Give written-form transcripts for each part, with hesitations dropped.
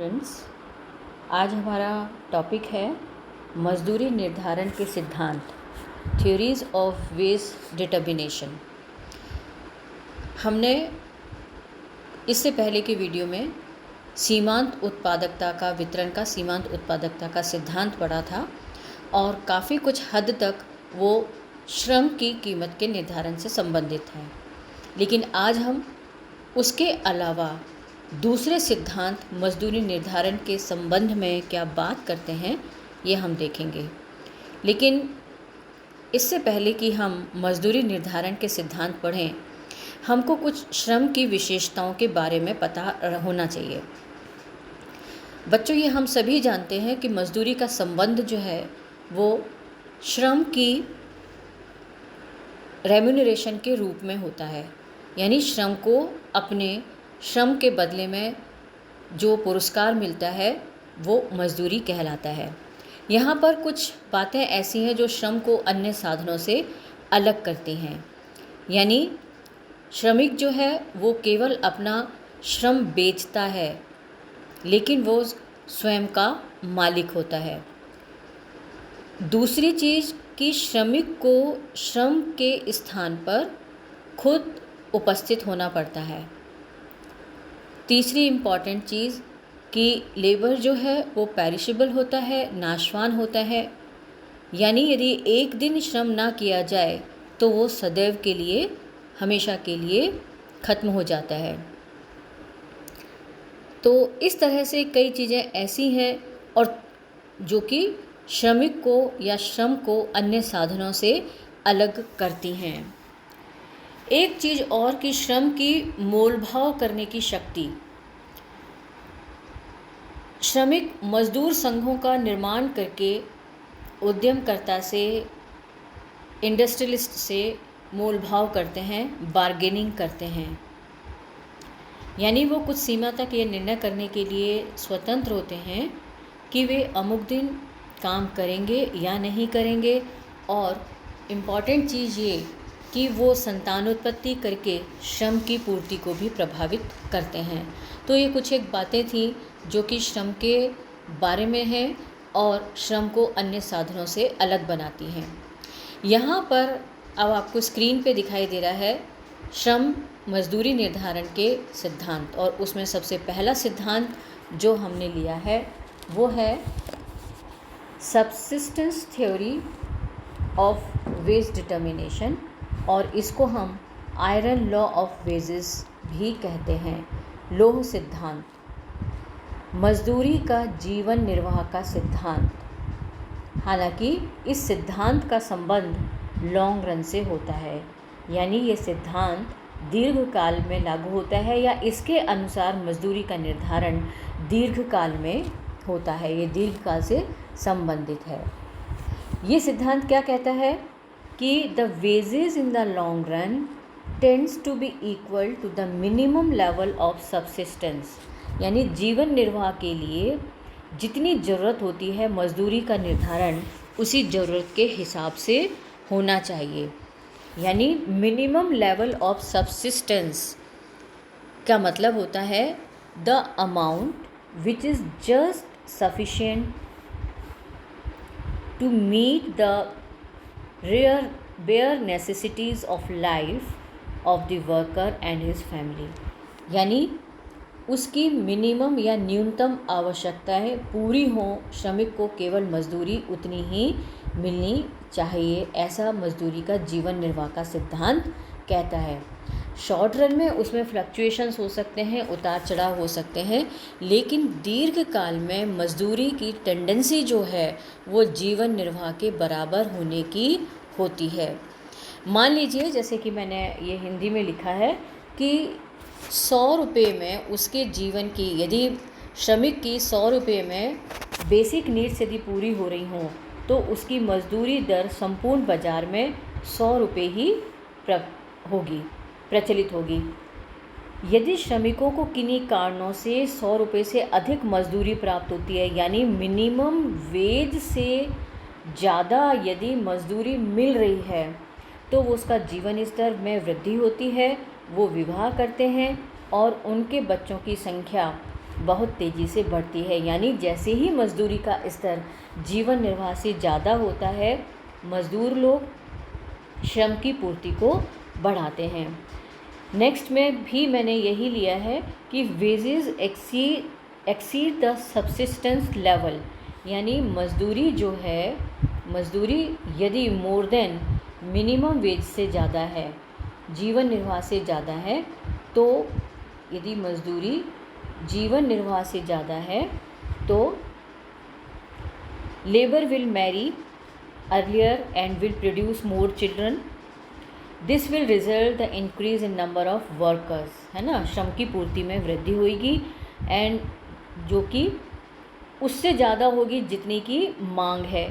Friends, आज हमारा topic है मजदूरी निर्धारण के सिद्धांत, थ्योरीज ऑफ वेज डिटर्मिनेशन। हमने इससे पहले के वीडियो में सीमांत उत्पादकता का वितरण का सीमांत उत्पादकता का सिद्धांत पढ़ा था और काफ़ी कुछ हद तक वो श्रम की कीमत के निर्धारण से संबंधित है। लेकिन आज हम उसके अलावा दूसरे सिद्धांत मजदूरी निर्धारण के संबंध में क्या बात करते हैं, ये हम देखेंगे। लेकिन इससे पहले कि हम मजदूरी निर्धारण के सिद्धांत पढ़ें, हमको कुछ श्रम की विशेषताओं के बारे में पता होना चाहिए। बच्चों, ये हम सभी जानते हैं कि मजदूरी का संबंध जो है वो श्रम की रेम्यूनरेशन के रूप में होता है, यानी श्रम को अपने श्रम के बदले में जो पुरस्कार मिलता है वो मजदूरी कहलाता है। यहाँ पर कुछ बातें ऐसी हैं जो श्रम को अन्य साधनों से अलग करती हैं। यानी श्रमिक जो है वो केवल अपना श्रम बेचता है, लेकिन वो स्वयं का मालिक होता है। दूसरी चीज़ कि श्रमिक को श्रम के स्थान पर खुद उपस्थित होना पड़ता है। तीसरी इम्पॉर्टेंट चीज़ कि लेबर जो है वो पेरिशेबल होता है, नाशवान होता है। यानी यदि एक दिन श्रम ना किया जाए तो वो सदैव के लिए, हमेशा के लिए ख़त्म हो जाता है। तो इस तरह से कई चीज़ें ऐसी हैं और जो कि श्रमिक को या श्रम को अन्य साधनों से अलग करती हैं। एक चीज़ और कि श्रम की मोलभाव करने की शक्ति। श्रमिक मजदूर संघों का निर्माण करके उद्यमकर्ता से, इंडस्ट्रियलिस्ट से मोलभाव करते हैं, बार्गेनिंग करते हैं। यानी वो कुछ सीमा तक ये निर्णय करने के लिए स्वतंत्र होते हैं कि वे अमुक दिन काम करेंगे या नहीं करेंगे। और इम्पॉर्टेंट चीज़ ये कि वो संतानोत्पत्ति करके श्रम की पूर्ति को भी प्रभावित करते हैं। तो ये कुछ एक बातें थी जो कि श्रम के बारे में हैं और श्रम को अन्य साधनों से अलग बनाती हैं। यहाँ पर अब आपको स्क्रीन पे दिखाई दे रहा है श्रम मजदूरी निर्धारण के सिद्धांत, और उसमें सबसे पहला सिद्धांत जो हमने लिया है वो है subsistence theory of wage determination, और इसको हम आयरन लॉ ऑफ वेजेस भी कहते हैं। लोह सिद्धांत, मजदूरी का जीवन निर्वाह का सिद्धांत। हालांकि इस सिद्धांत का संबंध लॉन्ग रन से होता है, यानी ये सिद्धांत दीर्घकाल में लागू होता है या इसके अनुसार मजदूरी का निर्धारण दीर्घकाल में होता है। ये दीर्घकाल से संबंधित है। ये सिद्धांत क्या कहता है कि the wages in the long run tends to be equal to the minimum level of subsistence. यानी जीवन निर्वाह के लिए जितनी ज़रूरत होती है मजदूरी का निर्धारण उसी ज़रूरत के हिसाब से होना चाहिए। यानी मिनिमम लेवल ऑफ सबसिस्टेंस का मतलब होता है the amount which is just sufficient to meet the bare necessities of life of the worker and his family। यानी उसकी मिनिमम या न्यूनतम आवश्यकताएं पूरी हों, श्रमिक को केवल मजदूरी उतनी ही मिलनी चाहिए, ऐसा मजदूरी का जीवन निर्वाह का सिद्धांत कहता है। शॉर्ट रन में उसमें फ्लक्चुएशंस हो सकते हैं, उतार चढ़ाव हो सकते हैं, लेकिन दीर्घकाल में मजदूरी की टेंडेंसी जो है वो जीवन निर्वाह के बराबर होने की होती है। मान लीजिए, जैसे कि मैंने ये हिंदी में लिखा है कि 100 रुपये में उसके जीवन की, यदि श्रमिक की 100 रुपये में बेसिक नीड्स यदि पूरी हो रही हों तो उसकी मजदूरी दर संपूर्ण बाज़ार में 100 रुपये ही प्रचलित होगी। यदि श्रमिकों को किन्हीं कारणों से 100 रुपये से अधिक मजदूरी प्राप्त होती है, यानी मिनिमम वेज से ज़्यादा यदि मजदूरी मिल रही है, तो वो उसका जीवन स्तर में वृद्धि होती है, वो विवाह करते हैं और उनके बच्चों की संख्या बहुत तेज़ी से बढ़ती है। यानी जैसे ही मजदूरी का स्तर जीवन निर्वाह से ज़्यादा होता है, मज़दूर लोग श्रम की पूर्ति को बढ़ाते हैं। नेक्स्ट में भी मैंने यही लिया है कि wages exceed the subsistence level, यानी मजदूरी जो है, मजदूरी यदि मोर देन मिनिमम वेज से ज़्यादा है, जीवन निर्वाह से ज़्यादा है, तो यदि मजदूरी जीवन निर्वाह से ज़्यादा है तो labour will marry earlier and will produce more children. This will result the increase in number of workers, है ना, श्रम की पूर्ति में वृद्धि होगी, एंड जो कि उससे ज़्यादा होगी जितनी की मांग है।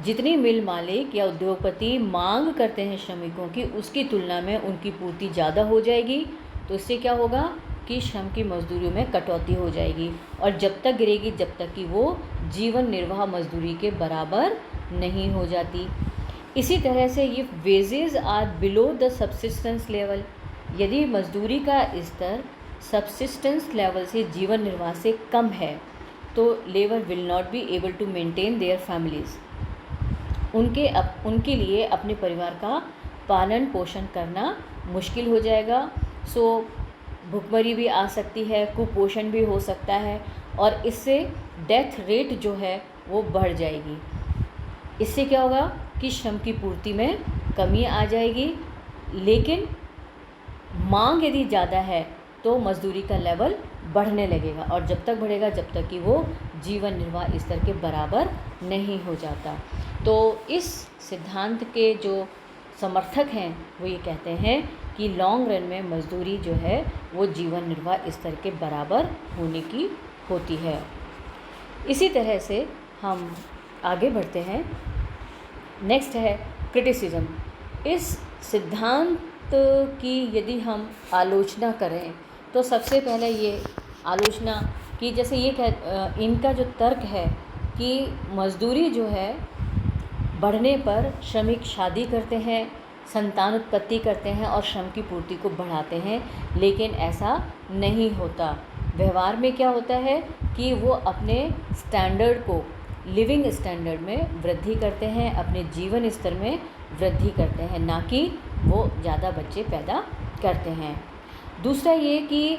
जितनी मिल मालिक या उद्योगपति मांग करते हैं श्रमिकों की, उसकी तुलना में उनकी पूर्ति ज़्यादा हो जाएगी। तो इससे क्या होगा कि श्रम की मजदूरी में कटौती हो जाएगी, और जब तक गिरेगी जब तक कि वो जीवन निर्वाह मजदूरी के बराबर नहीं हो जाती। इसी तरह से ये wages are below the subsistence level, यदि मजदूरी का स्तर सब्सिस्टेंस लेवल से जीवन निर्वाह से कम है तो labour will not be able to maintain their families, उनके लिए अपने परिवार का पालन पोषण करना मुश्किल हो जाएगा। सो भुखमरी भी आ सकती है, कुपोषण भी हो सकता है, और इससे डेथ रेट जो है वो बढ़ जाएगी। इससे क्या होगा कि श्रम की पूर्ति में कमी आ जाएगी, लेकिन मांग यदि ज़्यादा है तो मजदूरी का लेवल बढ़ने लगेगा, और जब तक बढ़ेगा जब तक कि वो जीवन निर्वाह स्तर के बराबर नहीं हो जाता। तो इस सिद्धांत के जो समर्थक हैं वो ये कहते हैं कि लॉन्ग रन में मजदूरी जो है वो जीवन निर्वाह स्तर के बराबर होने की होती है। इसी तरह से हम आगे बढ़ते हैं। नेक्स्ट है क्रिटिसिज्म। इस सिद्धांत की यदि हम आलोचना करें तो सबसे पहले ये आलोचना कि जैसे ये इनका जो तर्क है कि मजदूरी जो है बढ़ने पर श्रमिक शादी करते हैं, संतान उत्पत्ति करते हैं और श्रम की पूर्ति को बढ़ाते हैं, लेकिन ऐसा नहीं होता। व्यवहार में क्या होता है कि वो अपने स्टैंडर्ड को, लिविंग स्टैंडर्ड में वृद्धि करते हैं, अपने जीवन स्तर में वृद्धि करते हैं, ना कि वो ज़्यादा बच्चे पैदा करते हैं। दूसरा ये कि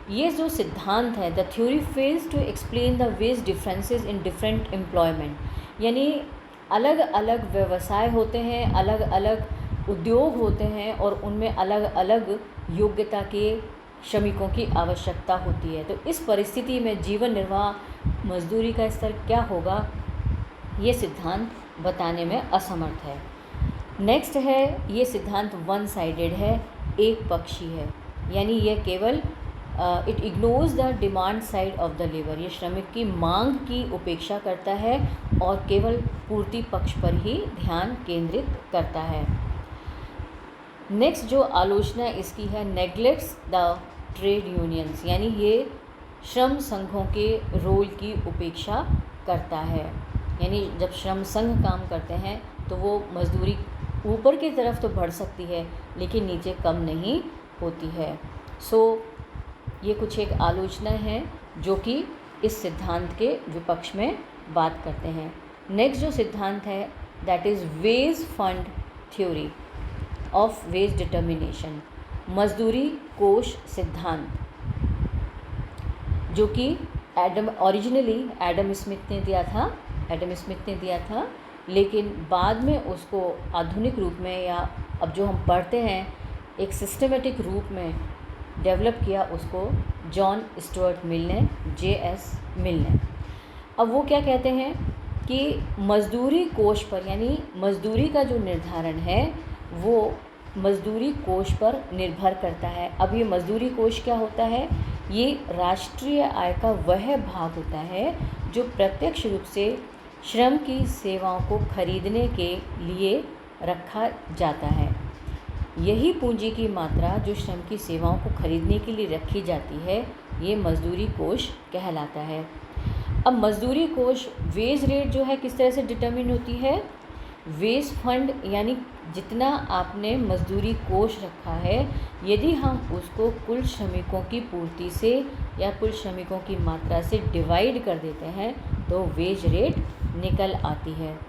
ये जो सिद्धांत है, the theory fails to explain the wage differences in different employment, यानी अलग अलग व्यवसाय होते हैं, अलग अलग उद्योग होते हैं और उनमें अलग अलग योग्यता के श्रमिकों की आवश्यकता होती है। तो इस परिस्थिति में जीवन निर्वाह मजदूरी का स्तर क्या होगा, ये सिद्धांत बताने में असमर्थ है। नेक्स्ट है, ये सिद्धांत वन साइडेड है, एक पक्षी है, यानी यह केवल it ignores the demand side of the labour, ये श्रमिक की मांग की उपेक्षा करता है और केवल पूर्ति पक्ष पर ही ध्यान केंद्रित करता है। नेक्स्ट जो आलोचना इसकी है, नेग्लेक्ट्स द ट्रेड यूनियंस, यानी ये श्रम संघों के रोल की उपेक्षा करता है। यानी जब श्रम संघ काम करते हैं तो वो मजदूरी ऊपर की तरफ तो बढ़ सकती है लेकिन नीचे कम नहीं होती है। सो ये कुछ एक आलोचना है जो कि इस सिद्धांत के विपक्ष में बात करते हैं। नेक्स्ट जो सिद्धांत है that is wage fund theory of wage determination, मजदूरी कोष सिद्धांत, जो कि ओरिजिनली एडम स्मिथ ने दिया था, लेकिन बाद में उसको आधुनिक रूप में या अब जो हम पढ़ते हैं एक सिस्टमेटिक रूप में डेवलप किया उसको जॉन स्टुअर्ट मिल ने, J.S. मिल ने। अब वो क्या कहते हैं कि मजदूरी कोष पर, यानी मजदूरी का जो निर्धारण है वो मजदूरी कोष पर निर्भर करता है। अब ये मजदूरी कोष क्या होता है, ये राष्ट्रीय आय का वह भाग होता है जो प्रत्यक्ष रूप से श्रम की सेवाओं को खरीदने के लिए रखा जाता है। यही पूंजी की मात्रा जो श्रम की सेवाओं को खरीदने के लिए रखी जाती है ये मजदूरी कोष कहलाता है। अब मजदूरी कोष वेज रेट जो है किस तरह से डिटरमिन होती है, वेज फंड यानी जितना आपने मजदूरी कोष रखा है, यदि हम उसको कुल श्रमिकों की पूर्ति से या कुल श्रमिकों की मात्रा से डिवाइड कर देते हैं तो वेज रेट निकल आती है।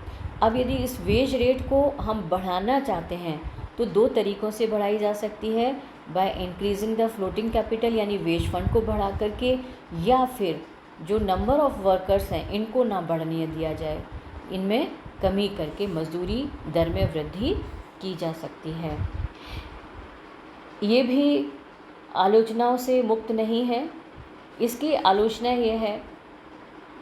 अब यदि इस वेज रेट को हम बढ़ाना चाहते हैं तो दो तरीक़ों से बढ़ाई जा सकती है, by increasing the floating capital यानी वेज फंड को बढ़ा करके, या फिर जो नंबर ऑफ़ वर्कर्स हैं इनको ना बढ़ने दिया जाए, इनमें कमी करके मजदूरी दर में वृद्धि की जा सकती है। ये भी आलोचनाओं से मुक्त नहीं है। इसकी आलोचना ये है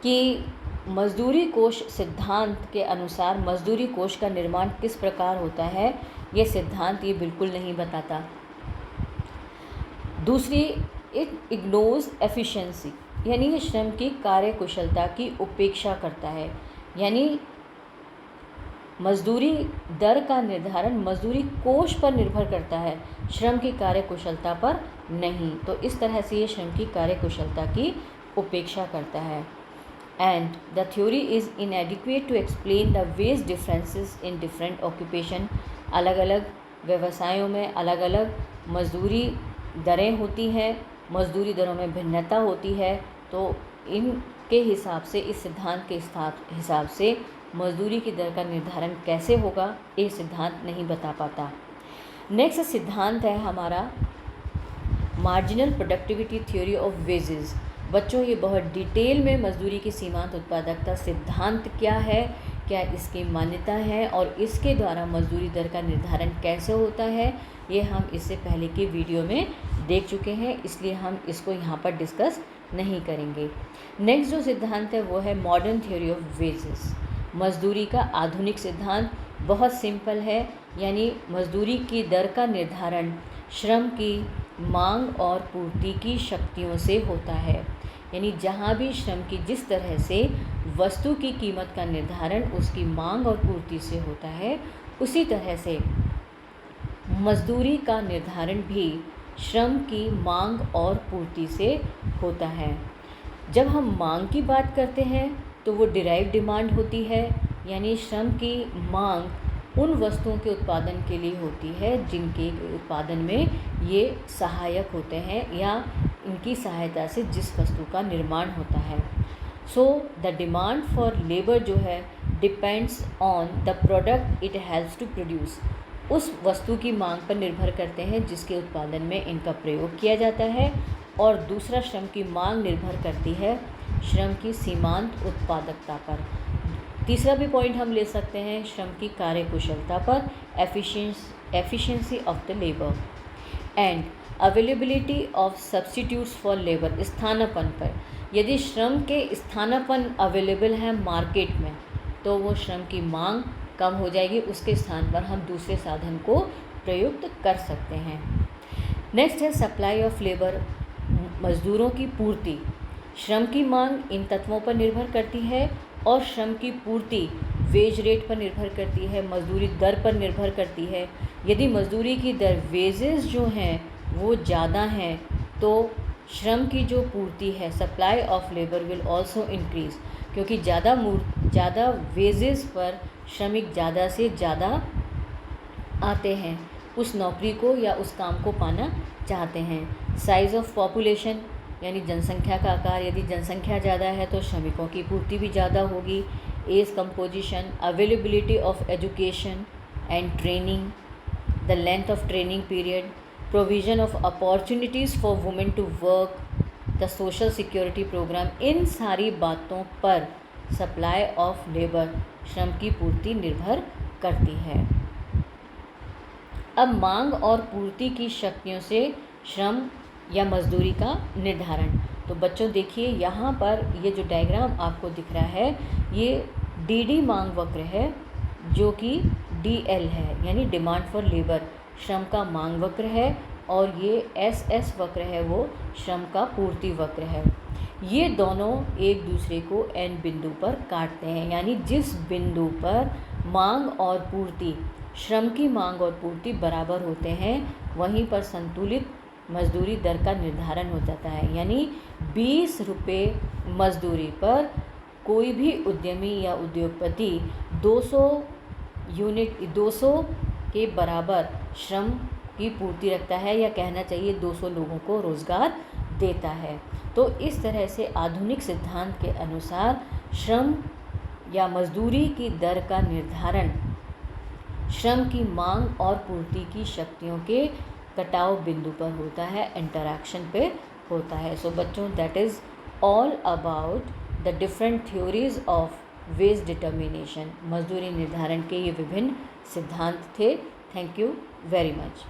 कि मजदूरी कोष सिद्धांत के अनुसार मजदूरी कोष का निर्माण किस प्रकार होता है, ये सिद्धांत ये बिल्कुल नहीं बताता। दूसरी, इट इग्नोर्स एफिशिएंसी यानी ये श्रम की कार्यकुशलता की उपेक्षा करता है, यानी मजदूरी दर का निर्धारण मजदूरी कोष पर निर्भर करता है, श्रम की कार्यकुशलता पर नहीं। तो इस तरह से ये श्रम की कार्यकुशलता की उपेक्षा करता है। And the theory is inadequate to explain the wage differences in different occupation. अलग अलग व्यवसायों में अलग अलग मजदूरी दरें होती हैं, मजदूरी दरों में भिन्नता होती है, तो इनके हिसाब से, इस सिद्धांत के हिसाब से मजदूरी की दर का निर्धारण कैसे होगा ये सिद्धांत नहीं बता पाता। नेक्स्ट सिद्धांत है हमारा marginal productivity theory of wages. बच्चों, ये बहुत डिटेल में मजदूरी की सीमांत उत्पादकता सिद्धांत क्या है, क्या इसकी मान्यता है और इसके द्वारा मजदूरी दर का निर्धारण कैसे होता है, ये हम इससे पहले की वीडियो में देख चुके हैं, इसलिए हम इसको यहाँ पर डिस्कस नहीं करेंगे। नेक्स्ट जो सिद्धांत है वो है मॉडर्न थ्योरी ऑफ वेजेस। मजदूरी का आधुनिक सिद्धांत बहुत सिंपल है, यानी मजदूरी की दर का निर्धारण श्रम की मांग और पूर्ति की शक्तियों से होता है, यानी जहाँ भी श्रम की जिस तरह से वस्तु की कीमत का निर्धारण उसकी मांग और पूर्ति से होता है, उसी तरह से मजदूरी का निर्धारण भी श्रम की मांग और पूर्ति से होता है। जब हम मांग की बात करते हैं तो वो डिराइव डिमांड होती है, यानी श्रम की मांग उन वस्तुओं के उत्पादन के लिए होती है जिनके उत्पादन में ये सहायक होते हैं या इनकी सहायता से जिस वस्तु का निर्माण होता है। So the demand for labour जो है depends on the product it helps to produce. उस वस्तु की मांग पर निर्भर करते हैं जिसके उत्पादन में इनका प्रयोग किया जाता है, और दूसरा श्रम की मांग निर्भर करती है श्रम की सीमांत उत्पादकता पर। तीसरा भी पॉइंट हम ले सकते हैं श्रम की कार्यकुशलता पर, efficiency of the labour and availability of substitutes for labour. स्थानापन्न पर, यदि श्रम के स्थानापन्न अवेलेबल है मार्केट में तो वो श्रम की मांग कम हो जाएगी, उसके स्थान पर हम दूसरे साधन को प्रयुक्त कर सकते हैं। नेक्स्ट है सप्लाई ऑफ लेबर, मजदूरों की पूर्ति। श्रम की मांग इन तत्वों पर निर्भर करती है और श्रम की पूर्ति वेज रेट पर निर्भर करती है, मजदूरी दर पर निर्भर करती है। यदि मजदूरी की दर वेजेस जो हैं वो ज़्यादा हैं तो श्रम की जो पूर्ति है supply of labour will also increase, क्योंकि ज़्यादा वेजेस पर श्रमिक ज़्यादा से ज़्यादा आते हैं, उस नौकरी को या उस काम को पाना चाहते हैं। साइज़ ऑफ पॉपुलेशन यानी जनसंख्या का आकार, यदि जनसंख्या ज़्यादा है तो श्रमिकों की पूर्ति भी ज़्यादा होगी। Age composition, availability of education and training, the length of training period, provision of opportunities for women to work, the social security programme, इन सारी बातों पर सप्लाई ऑफ लेबर श्रम की पूर्ति निर्भर करती है। अब मांग और पूर्ति की शक्तियों से श्रम या मजदूरी का निर्धारण। तो बच्चों देखिए यहाँ पर ये जो डायग्राम आपको दिख रहा है ये डीडी मांग वक्र है जो कि डीएल है, यानी डिमांड फॉर लेबर श्रम का मांग वक्र है, और ये एसएस वक्र है वो श्रम का पूर्ति वक्र है। ये दोनों एक दूसरे को एन बिंदु पर काटते हैं, यानी जिस बिंदु पर मांग और पूर्ति श्रम की मांग और पूर्ति बराबर होते हैं वहीं पर संतुलित मजदूरी दर का निर्धारण हो जाता है। यानी 20 रुपये मजदूरी पर कोई भी उद्यमी या उद्योगपति 200 के बराबर श्रम की पूर्ति रखता है, या कहना चाहिए 200 लोगों को रोज़गार देता है। तो इस तरह से आधुनिक सिद्धांत के अनुसार श्रम या मजदूरी की दर का निर्धारण श्रम की मांग और पूर्ति की शक्तियों के कटाव बिंदु पर होता है, इंटरैक्शन पे होता है। सो बच्चों, that is all about the different theories of wage determination. मजदूरी निर्धारण के ये विभिन्न सिद्धांत थे। Thank you very much.